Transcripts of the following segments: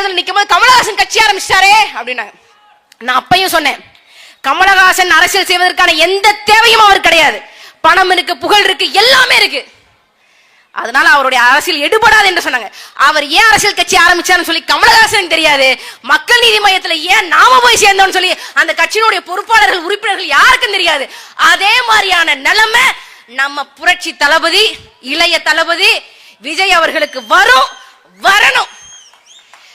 தேர்தல் நிக்கும் போது கமலஹாசன் கட்சி ஆரம்பிச்சிட்டாரே அப்படின்னாங்க. நான் அப்பையும் சொன்னேன், கமலஹாசன் அரசியல் செய்வதற்கான எந்த தேவையும் அவர் கிடையாது. பணம் இருக்கு, புகழ் இருக்கு, எல்லாமே இருக்கு. அதனால அவருடைய அரசியல் எடுபடாது என்று சொன்னாங்க. அவர் ஏன் அரசியல் கட்சி ஆரம்பிச்சாருன்னு சொல்லி கமலஹாசனுக்கு தெரியாது. மக்கள் நீதி மையத்துல ஏன் நாம போய் சேர்ந்தோம்னு சொல்லி அந்த கட்சியினுடைய பொறுப்பாளர்கள், உறுப்பினர்கள் யாருக்கும் தெரியாது. அதே மாதிரியான நிலைமை நம்ம புரட்சி தளபதி, இளைய தளபதி விஜய் அவர்களுக்கு வரணும்.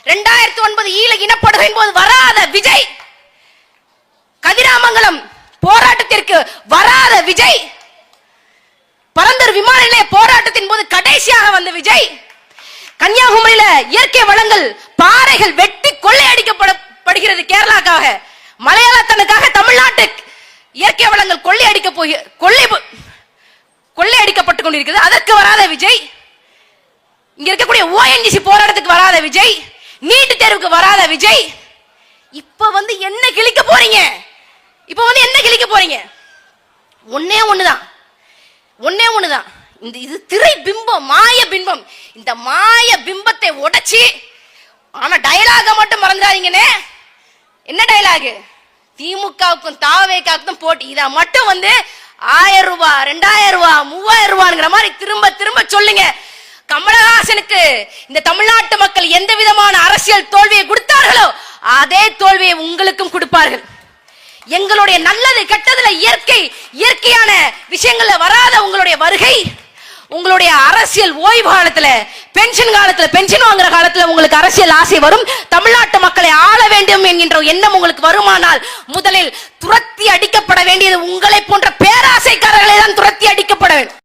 2009 ஈழ இனப்படுகையின் போது வராத விஜய், கதிராமங்கலம் போராட்டத்திற்கு வராத விஜய், பரந்தூர் விமான நிலைய போராட்டத்தின் போது கடைசியாக வந்த விஜய், கன்னியாகுமரியில இயற்கை வளங்கள், பாறைகள் வெட்டி கொள்ளையடிக்கப்படுகிறது கேரளாக்காக, மலையாளத்தனுக்காக தமிழ்நாட்டு இயற்கை வளங்கள் கொள்ளையடிக்கப்பட்டுக் கொண்டிருக்கிறது. அதற்கு வராத விஜய், இங்க இருக்கக்கூடிய ONGC போராட்டத்துக்கு வராத விஜய், நீட் தேர்வுக்கு வராத விஜய், இப்ப என்ன கிழிக்க போறீங்க? என்ன கிழிக்க போறீங்க? ஒன்னே ஒண்ணுதான். இது திரை பிம்பம், மாய பிம்பம். இந்த மாய பிம்பத்தை உடைச்சி, ஆனா டயலாக மட்டும் மறந்துடாதீங்கன்னே. என்ன டயலாக்? திமுகவுக்கும் தாவேக்காவுக்கும் போட்டி. இத மட்டும் 1000 ரூபாய், 2000 ரூபாய், 3000 ரூபாய்ங்கிற மாதிரி திரும்ப திரும்ப சொல்லுங்க. கமலஹாசனுக்கு இந்த தமிழ்நாட்டு மக்கள் எந்த விதமான அரசியல் தோல்வியை கொடுத்தார்களோ அதே தோல்வியை உங்களுக்கும் கொடுப்பார்கள். எங்களுடைய நல்லது கெட்டதுல இயற்கையான விஷயங்கள்ல வராத உங்களுடைய வருகை, உங்களுடைய அரசியல் ஓய்வு காலத்துல, பென்ஷன் வாங்குற காலத்துல உங்களுக்கு அரசியல் ஆசை வரும். தமிழ்நாட்டு மக்களை ஆள வேண்டும் என்கின்ற எண்ணம் உங்களுக்கு வருமானால் முதலில் துரத்தி அடிக்கப்பட வேண்டியது உங்களை போன்ற பேராசைக்காரர்களை தான் துரத்தி அடிக்கப்பட வேண்டும்.